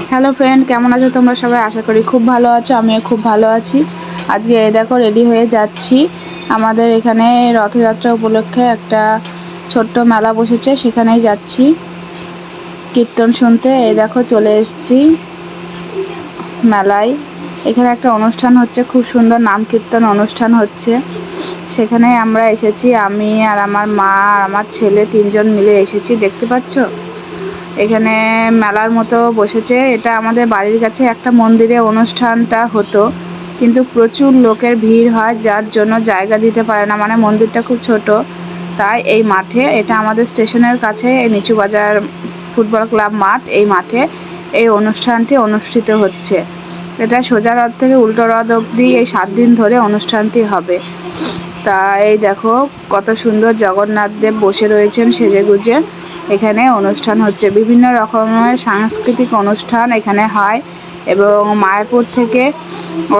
Hello friend, কেমন আছো তোমরা সবাই? আশা করি খুব ভালো আছো। আমিও খুব ভালো আছি। আজকে এই দেখো রেডি হয়ে যাচ্ছি। আমাদের এখানে রথযাত্রা উপলক্ষে একটা ছোট্ট মেলা বসেছে, সেখানেই যাচ্ছি কীর্তন শুনতে। এই দেখো চলে এসেছি মেলায়। এখানে একটা অনুষ্ঠান হচ্ছে, খুব সুন্দর নাম কীর্তন অনুষ্ঠান হচ্ছে। সেখানে আমরা এসেছি, আমি আর আমার মা আর আমার ছেলে 3জন মিলে এসেছি। দেখতে পাচ্ছ এখানে মেলার মতো বসেছে। এটা আমাদের বাড়ির কাছে একটা মন্দিরে অনুষ্ঠানটা হতো, কিন্তু প্রচুর লোকের ভিড় হয়, যার জন্য জায়গা দিতে পারে না। মানে মন্দিরটা খুব ছোট, তাই এই মাঠে, এটা আমাদের স্টেশনের কাছে নিচু বাজার ফুটবল ক্লাব মাঠ, এই মাঠে এই অনুষ্ঠানটি অনুষ্ঠিত হচ্ছে। এটা সোজা রথ থেকে উল্টো রথ অবধি এই 7 দিন ধরে অনুষ্ঠানটি হবে। তা এই দেখো কত সুন্দর জগন্নাথ দেব বসে রয়েছেন সেজেগুজে। এখানে অনুষ্ঠান হচ্ছে, বিভিন্ন রকমের সাংস্কৃতিক অনুষ্ঠান এখানে হয়, এবং মায়াপুর থেকে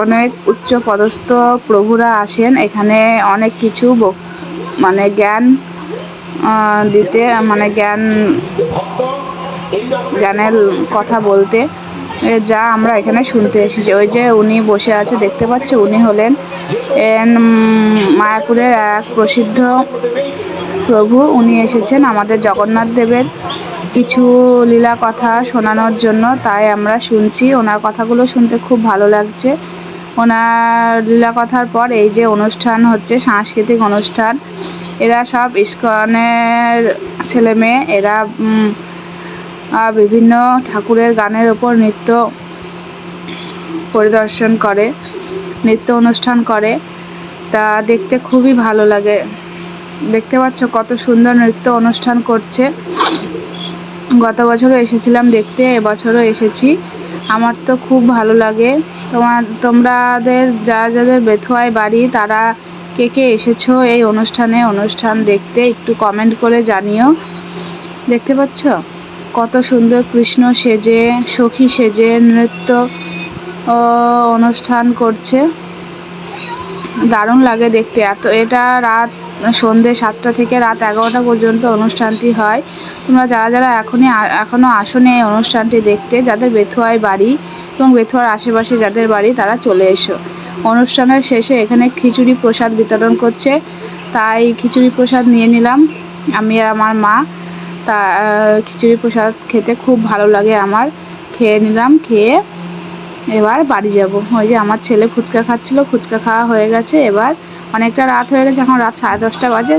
অনেক উচ্চ পদস্থ প্রভুরা আসেন এখানে অনেক কিছু মানে জ্ঞান দিতে, মানে জ্ঞানের কথা বলতে, যা আমরা এখানে শুনতে এসেছি। ওই যে উনি বসে আছে দেখতে পাচ্ছ, উনি হলেন মায়াপুরের এক প্রসিদ্ধ প্রভু। উনি এসেছেন আমাদের জগন্নাথ দেবের কিছু লীলা কথা শোনানোর জন্য, তাই আমরা শুনছি। ওনার কথাগুলো শুনতে খুব ভালো লাগছে। ওনার লীলা কথার পর এই যে অনুষ্ঠান হচ্ছে, সাংস্কৃতিক অনুষ্ঠান, এরা সব ইস্কনের ছেলে মেয়ে। এরা বিভিন্ন ঠাকুরের গানের ওপর নৃত্য পরিদর্শন করে, নৃত্য অনুষ্ঠান করে। তা দেখতে খুবই ভালো লাগে। দেখতে পাচ্ছ কত সুন্দর নৃত্য অনুষ্ঠান করছে। গত বছরও এসেছিলাম দেখতে, এবছরও এসেছি। আমার তো খুব ভালো লাগে। তোমাদের যাদের বেথুয়ায় বাড়ি, তারা কে কে এসেছো এই অনুষ্ঠান দেখতে, একটু কমেন্ট করে জানিও। দেখতে পাচ্ছ কত সুন্দর কৃষ্ণ সেজে, সখী সেজে নৃত্য অনুষ্ঠান করছে। দারুণ লাগে দেখতে। এটা রাত সন্ধ্যে 7টা থেকে রাত 11টা পর্যন্ত অনুষ্ঠানটি হয়। তোমরা যারা এখনও আসোনি এই অনুষ্ঠানটি দেখতে, যাদের বেথুয়ায় বাড়ি এবং বেথুয়ার আশেপাশে যাদের বাড়ি, তারা চলে এসো। অনুষ্ঠানের শেষে এখানে খিচুড়ি প্রসাদ বিতরণ করছে, তাই খিচুড়ি প্রসাদ নিয়ে নিলাম আমি আর আমার মা। তা খিচুড়ি প্রসাদ খেতে খুব ভালো লাগে আমার। খেয়ে নিলাম, খেয়ে এবার বাড়ি যাব। ওই যে আমার ছেলে ফুচকা খাচ্ছিল, ফুচকা খাওয়া হয়ে গেছে। এবার অনেকটা রাত হয়ে গেছে, এখন রাত 10:30 বাজে।